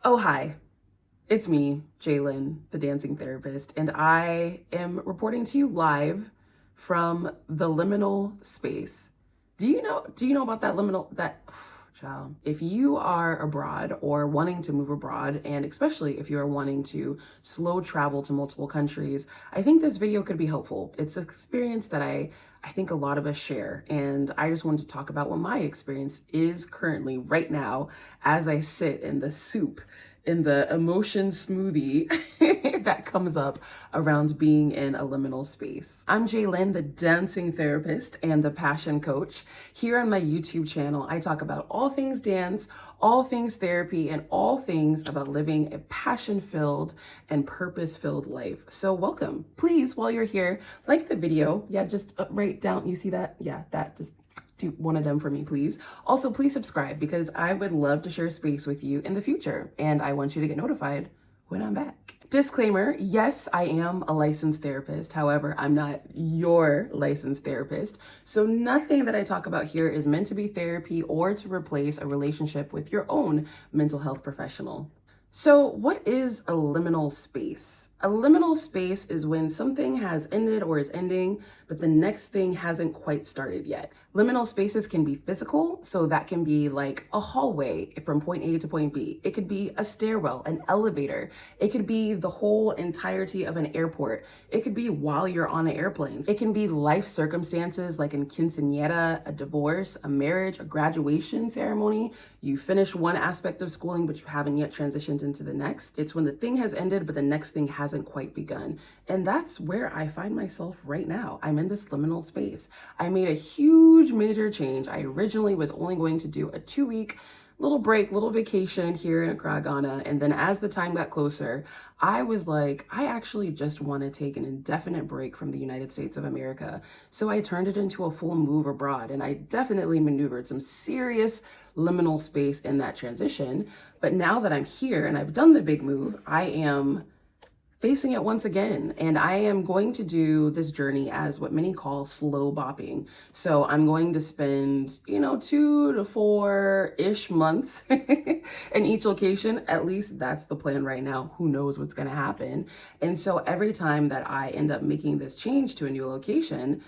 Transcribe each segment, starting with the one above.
Oh, hi. It's me, Jalen, the dancing therapist, and I am reporting to you live from the liminal space. Do you know about that liminal child? If you are abroad or wanting to move abroad, and especially if you are wanting to slow travel to multiple countries, I think this video could be helpful. It's an experience that I think a lot of us share, and I just wanted to talk about what my experience is currently right now as I sit in the soup, in the emotion smoothie that comes up around being in a liminal space. I'm Jaylyn, the dancing therapist and the passion coach. Here on my YouTube channel, I talk about all things dance, all things therapy, and all things about living a passion-filled and purpose-filled life. So welcome. Please, while you're here, like the video. Yeah, just right down. You see that? Yeah, that just do one of them for me, please. Also, please subscribe because I would love to share space with you in the future, and I want you to get notified when I'm back. Disclaimer, yes, I am a licensed therapist. However, I'm not your licensed therapist. So nothing that I talk about here is meant to be therapy or to replace a relationship with your own mental health professional. So what is a liminal space? A liminal space is when something has ended or is ending, but the next thing hasn't quite started yet. Liminal spaces can be physical, so that can be like a hallway from point A to point B. It could be a stairwell, an elevator. It could be the whole entirety of an airport. It could be while you're on an airplane. It can be life circumstances like in quinceañera, a divorce, a marriage, a graduation ceremony. You finish one aspect of schooling, but you haven't yet transitioned into the next. It's when the thing has ended, but the next thing hasn't quite begun. And that's where I find myself right now. I'm in this liminal space. I made a huge major change. I originally was only going to do a 2-week little break, little vacation here in Accra, Ghana. And then as the time got closer, I was like, I actually just want to take an indefinite break from the United States of America. So I turned it into a full move abroad, and I definitely maneuvered some serious liminal space in that transition. But now that I'm here and I've done the big move, I am facing it once again. And I am going to do this journey as what many call slow bopping. So I'm going to spend, 2 to 4-ish months in each location. At least that's the plan right now. Who knows what's going to happen? And so every time that I end up making this change to a new location,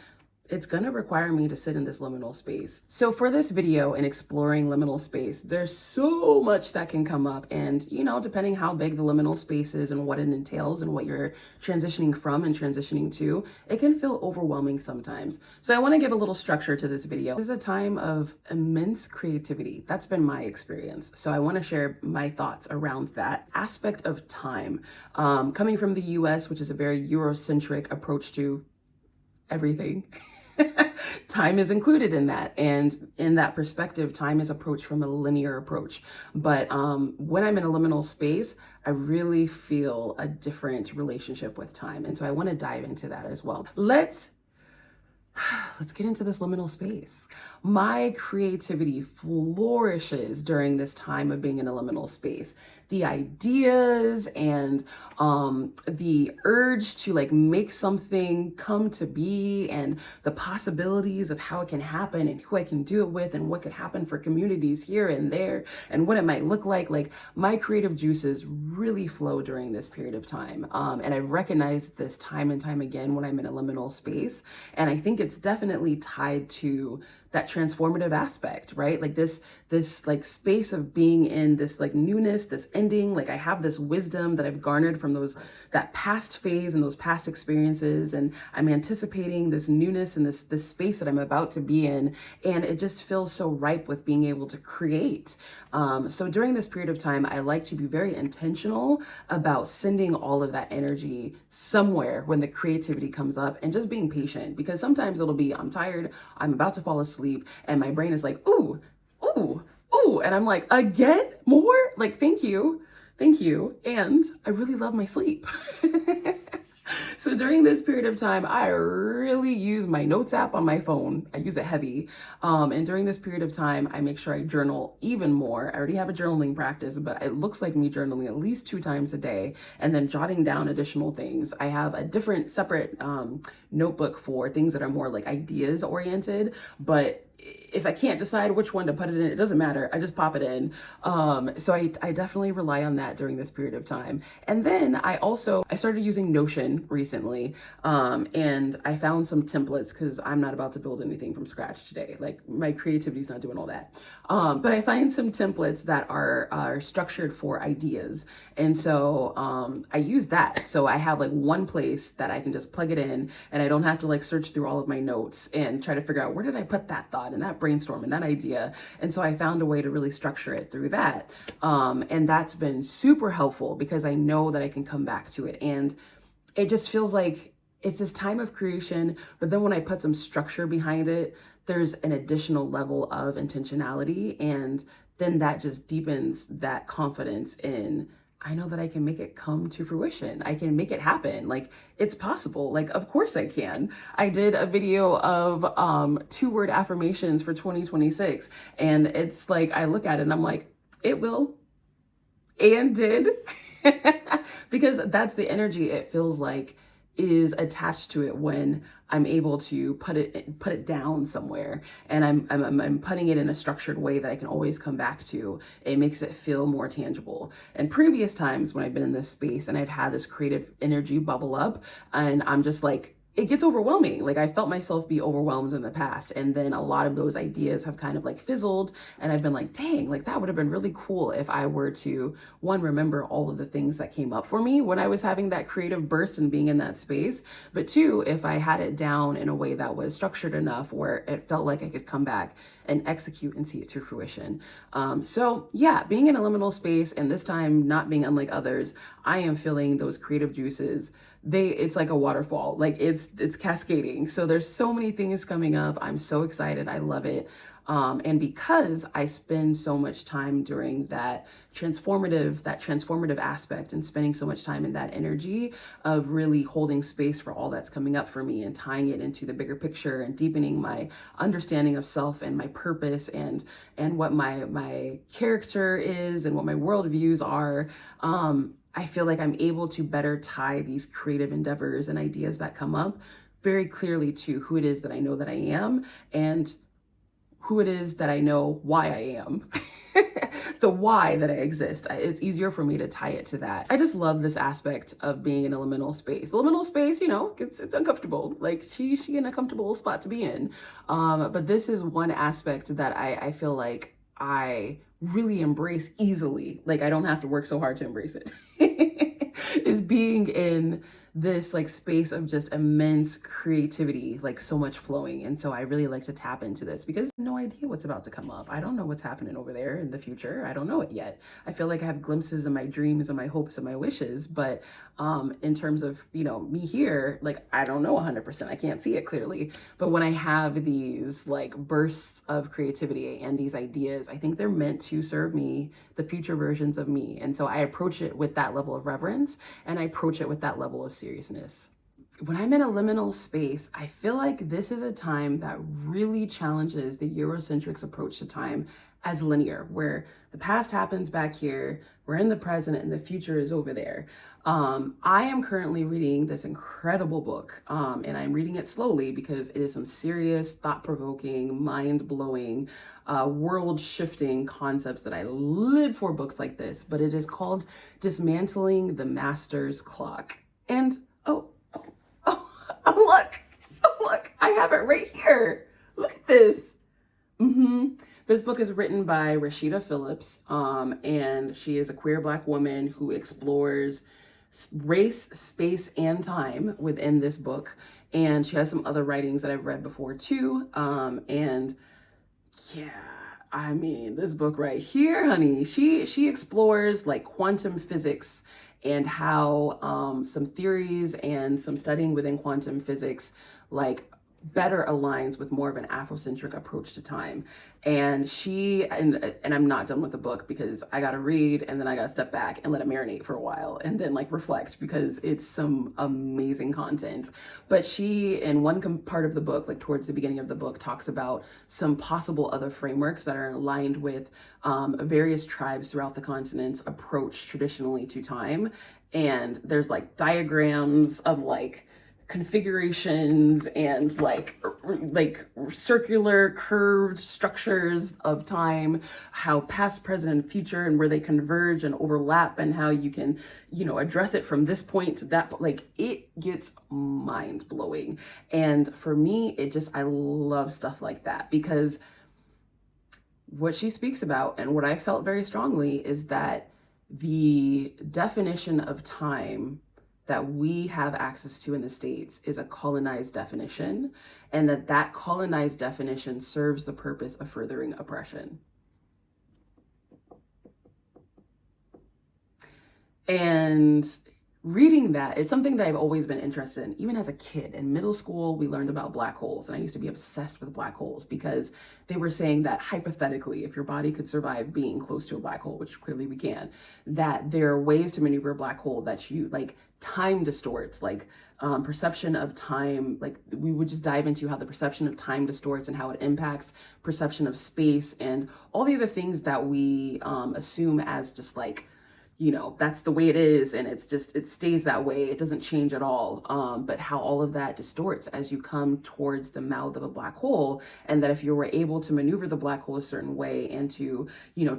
it's going to require me to sit in this liminal space. So for this video and exploring liminal space, there's so much that can come up. And, depending how big the liminal space is and what it entails and what you're transitioning from and transitioning to, it can feel overwhelming sometimes. So I want to give a little structure to this video. This is a time of immense creativity. That's been my experience. So I want to share my thoughts around that aspect of time. Coming from the US, which is a very Eurocentric approach to everything. Time is included in that. And in that perspective, time is approached from a linear approach. But when I'm in a liminal space, I really feel a different relationship with time. And so I want to dive into that as well. Let's get into this liminal space. My creativity flourishes during this time of being in a liminal space. The ideas and the urge to make something come to be, and the possibilities of how it can happen and who I can do it with and what could happen for communities here and there and what it might look like. My creative juices really flow during this period of time. And I recognize this time and time again when I'm in a liminal space. And I think it's definitely tied to that transformative aspect, right? This space of being in this newness, this ending. I have this wisdom that I've garnered from that past phase and those past experiences, and I'm anticipating this newness and this space that I'm about to be in, and it just feels so ripe with being able to create. So during this period of time, I like to be very intentional about sending all of that energy somewhere when the creativity comes up, and just being patient, because sometimes it'll be, I'm tired, I'm about to fall asleep, and my brain is like, ooh, ooh, ooh. And I'm like, again, more? Thank you. And I really love my sleep. So during this period of time, I really use my notes app on my phone. I use it heavy. And during this period of time, I make sure I journal even more. I already have a journaling practice, but it looks like me journaling at least 2 times a day, and then jotting down additional things. I have a different separate notebook for things that are more ideas oriented, but if I can't decide which one to put it in, it doesn't matter. I just pop it in. So I definitely rely on that during this period of time. And then I started using Notion recently. And I found some templates because I'm not about to build anything from scratch today. Like my creativity's not doing all that. But I find some templates that are structured for ideas. And so I use that. So I have like one place that I can just plug it in, and I don't have to like search through all of my notes and try to figure out where did I put that thought and that brainstorm and that idea. And so I found a way to really structure it through that. And that's been super helpful because I know that I can come back to it. And it just feels like it's this time of creation, but then when I put some structure behind it, there's an additional level of intentionality. And then that just deepens that confidence in, I know that I can make it come to fruition. I can make it happen. Like it's possible. Like, of course I can. I did a video of 2-word affirmations for 2026. And it's like, I look at it and I'm like, it will, and did. Because that's the energy it feels like is attached to it when I'm able to put it down somewhere, and I'm putting it in a structured way that I can always come back to. It makes it feel more tangible. And previous times when I've been in this space and I've had this creative energy bubble up, and I'm just like, it gets overwhelming. Like I felt myself be overwhelmed in the past. And then a lot of those ideas have kind of like fizzled. And I've been like, dang, like that would have been really cool if I were to, one, remember all of the things that came up for me when I was having that creative burst and being in that space. But two, if I had it down in a way that was structured enough where it felt like I could come back and execute and see it to fruition. So yeah, being in a liminal space, and this time not being unlike others, I am feeling those creative juices. It's like a waterfall, like it's cascading. So there's so many things coming up. I'm so excited. I love it. And because I spend so much time during that transformative aspect and spending so much time in that energy of really holding space for all that's coming up for me and tying it into the bigger picture and deepening my understanding of self and my purpose and what my character is and what my worldviews are, I feel like I'm able to better tie these creative endeavors and ideas that come up very clearly to who it is that I know that I am and who it is that I know why I am. The why that I exist. It's easier for me to tie it to that. I just love this aspect of being in a liminal space. Liminal space, you know, it's uncomfortable. Like she in a comfortable spot to be in. But this is one aspect that I feel like I really embrace easily. Like I don't have to work so hard to embrace it. Is being in this like space of just immense creativity, like so much flowing. And so I really like to tap into this because I have no idea what's about to come up. I don't know what's happening over there in the future. I don't know it yet. I feel like I have glimpses of my dreams and my hopes and my wishes, but in terms of, you know, me here, like I don't know 100%. I can't see it clearly. But when I have these like bursts of creativity and these ideas, I think they're meant to serve me, the future versions of me. And so I approach it with that level of reverence, and I approach it with that level of seriousness. When I'm in a liminal space, I feel like this is a time that really challenges the Eurocentric approach to time as linear, where the past happens back here, we're in the present, and the future is over there. I am currently reading this incredible book, and I'm reading it slowly because it is some serious, thought-provoking, mind-blowing, world-shifting concepts that I live for books like this, but it is called Dismantling the Master's Clock. And look, I have it right here. Look at this. This book is written by Rashida Phillips, and she is a queer Black woman who explores race, space, and time within this book. And she has some other writings that I've read before too. And yeah, I mean, this book right here, honey, she explores like quantum physics and how some theories and some studying within quantum physics like better aligns with more of an Afrocentric approach to time. And and I'm not done with the book because I gotta read and then I gotta step back and let it marinate for a while and then like reflect because it's some amazing content. But she, in one part of the book, like towards the beginning of the book, talks about some possible other frameworks that are aligned with various tribes throughout the continent's approach traditionally to time. And there's like diagrams of like configurations and like circular curved structures of time, how past, present, and future, and where they converge and overlap, and how you can, address it from this point to that. Like, it gets mind blowing. And for me, I love stuff like that, because what she speaks about, and what I felt very strongly, is that the definition of time that we have access to in the States is a colonized definition, and that colonized definition serves the purpose of furthering oppression. And reading that, it's something that I've always been interested in. Even as a kid in middle school, we learned about black holes, and I used to be obsessed with black holes, because they were saying that hypothetically, if your body could survive being close to a black hole, which clearly we can, that there are ways to maneuver a black hole that time distorts, perception of time. Like, we would just dive into how the perception of time distorts and how it impacts perception of space and all the other things that we assume as just that's the way it is, and it stays that way, it doesn't change at all. But how all of that distorts as you come towards the mouth of a black hole, and that if you were able to maneuver the black hole a certain way and to,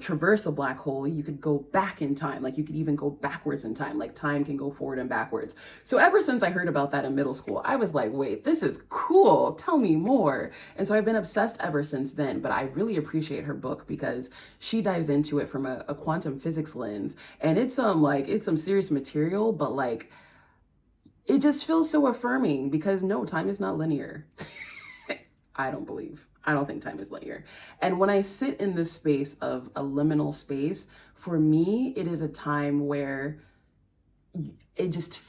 traverse a black hole, you could go back in time. Like, you could even go backwards in time. Like, time can go forward and backwards. So ever since I heard about that in middle school, I was like, wait, this is cool. Tell me more. And so I've been obsessed ever since then. But I really appreciate her book, because she dives into it from a quantum physics lens. And it's some serious material, but it just feels so affirming, because no, time is not linear. I don't think time is linear. And when I sit in this space of a liminal space, for me, it is a time where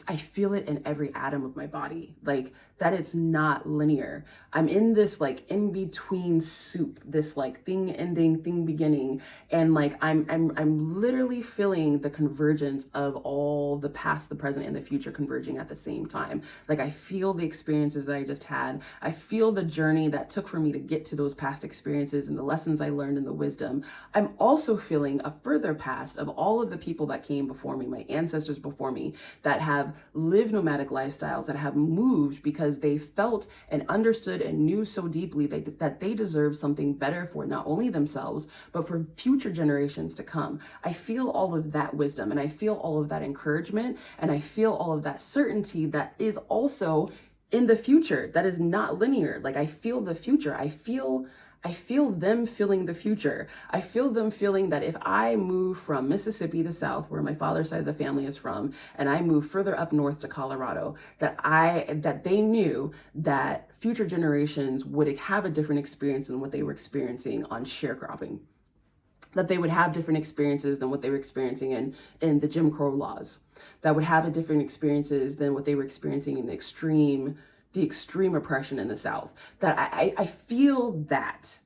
I feel it in every atom of my body, that it's not linear. I'm in this in between soup, this thing ending, thing beginning. And I'm literally feeling the convergence of all the past, the present, and the future converging at the same time. I feel the experiences that I just had. I feel the journey that took for me to get to those past experiences and the lessons I learned and the wisdom. I'm also feeling a further past of all of the people that came before me, my ancestors before me, that have lived nomadic lifestyles, that have moved because they felt and understood and knew so deeply that they deserve something better for not only themselves, but for future generations to come. I feel all of that wisdom, and I feel all of that encouragement, and I feel all of that certainty that is also in the future, that is not linear. I feel the future. I feel them feeling the future. I feel them feeling that if I move from Mississippi, the South, where my father's side of the family is from, and I move further up north to Colorado, that they knew that future generations would have a different experience than what they were experiencing on sharecropping. That they would have different experiences than what they were experiencing in the Jim Crow laws. That would have a different experiences than what they were experiencing in the extreme oppression in the South. That I feel that.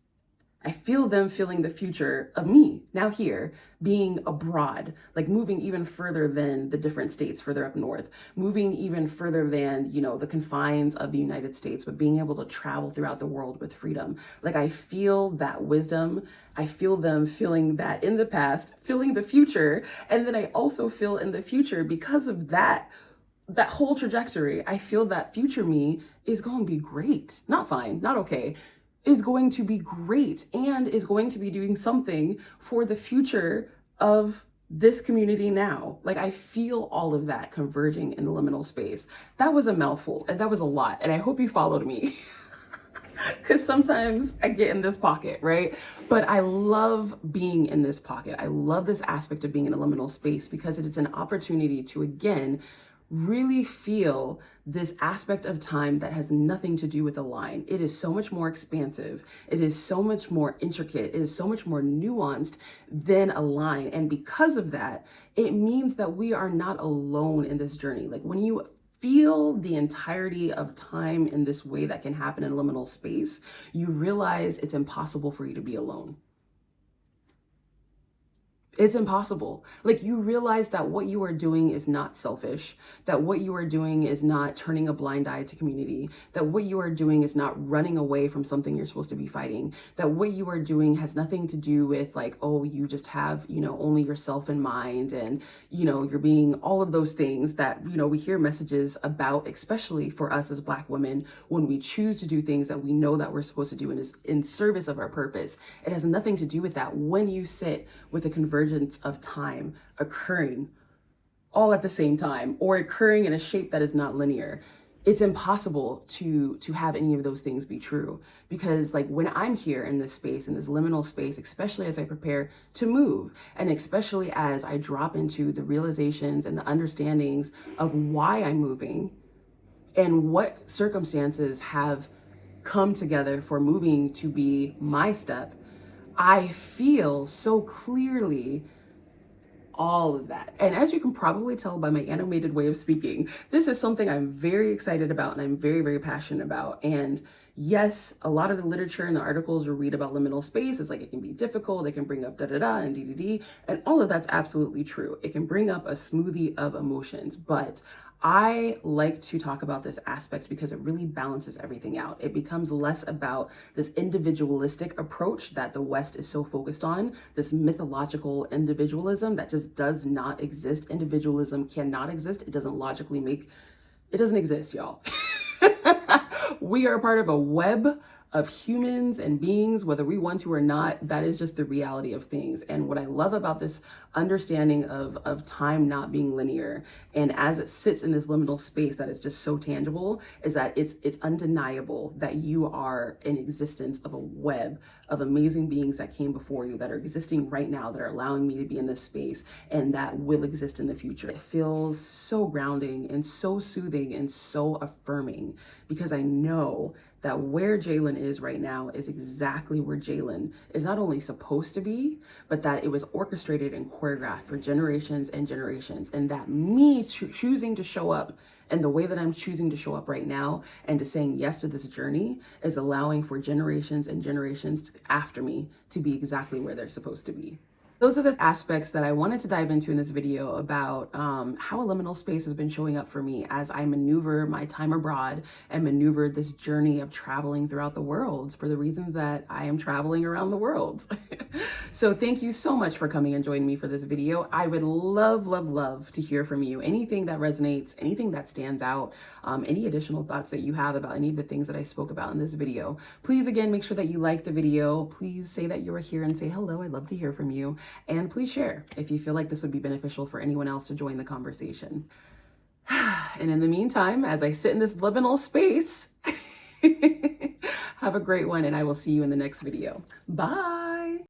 I feel them feeling the future of me now here, being abroad, moving even further than the different states further up north, moving even further than, the confines of the United States, but being able to travel throughout the world with freedom. I feel that wisdom. I feel them feeling that in the past, feeling the future. And then I also feel in the future, because of that whole trajectory, I feel that future me is going to be great. Not fine, not okay. Is going to be great, and is going to be doing something for the future of this community now. I feel all of that converging in the liminal space. That was a mouthful, and that was a lot. And I hope you followed me. Because sometimes I get in this pocket, right? But I love being in this pocket. I love this aspect of being in a liminal space, because it's an opportunity to, again, really feel this aspect of time that has nothing to do with the line. It is so much more expansive. It is so much more intricate. It is so much more nuanced than a line. And because of that, it means that we are not alone in this journey. When you feel the entirety of time in this way that can happen in liminal space, you realize it's impossible for you to be alone. It's impossible. Like, you realize that what you are doing is not selfish, that what you are doing is not turning a blind eye to community, that what you are doing is not running away from something you're supposed to be fighting, that what you are doing has nothing to do with like, oh, you just have, only yourself in mind, and, you're being all of those things that, we hear messages about, especially for us as Black women, when we choose to do things that we know that we're supposed to do and is in service of our purpose. It has nothing to do with that when you sit with a convergence of time occurring all at the same time, or occurring in a shape that is not linear. It's impossible to have any of those things be true, because like when I'm here in this space, in this liminal space, especially as I prepare to move, and especially as I drop into the realizations and the understandings of why I'm moving and what circumstances have come together for moving to be my step, I feel so clearly all of that. And as you can probably tell by my animated way of speaking, this is something I'm very excited about and I'm very, very passionate about. And yes, a lot of the literature and the articles you read about liminal space is like, it can be difficult, it can bring up da-da-da and dee-dee-dee, and all of that's absolutely true. It can bring up a smoothie of emotions, but I like to talk about this aspect because it really balances everything out. It becomes less about this individualistic approach that the West is so focused on, this mythological individualism that just does not exist. Individualism cannot exist. It doesn't logically it doesn't exist, y'all. We are a part of a web of humans and beings, whether we want to or not. That is just the reality of things. And what I love about this understanding of time not being linear, and as it sits in this liminal space that is just so tangible, is that it's undeniable that you are in existence of a web of amazing beings that came before you, that are existing right now, that are allowing me to be in this space, and that will exist in the future. It feels so grounding and so soothing and so affirming, because I know that where Jalen is right now is exactly where Jalen is not only supposed to be, but that it was orchestrated and choreographed for generations and generations. And that me choosing to show up and the way that I'm choosing to show up right now and to saying yes to this journey is allowing for generations and generations after me to be exactly where they're supposed to be. Those are the aspects that I wanted to dive into in this video about how a liminal space has been showing up for me as I maneuver my time abroad and maneuver this journey of traveling throughout the world for the reasons that I am traveling around the world. So thank you so much for coming and joining me for this video. I would love, love, love to hear from you. Anything that resonates, anything that stands out, any additional thoughts that you have about any of the things that I spoke about in this video. Please, again, make sure that you like the video. Please say that you are here and say hello. I'd love to hear from you. And please share if you feel like this would be beneficial for anyone else to join the conversation. And in the meantime, as I sit in this liminal space, have a great one, and I will see you in the next video. Bye.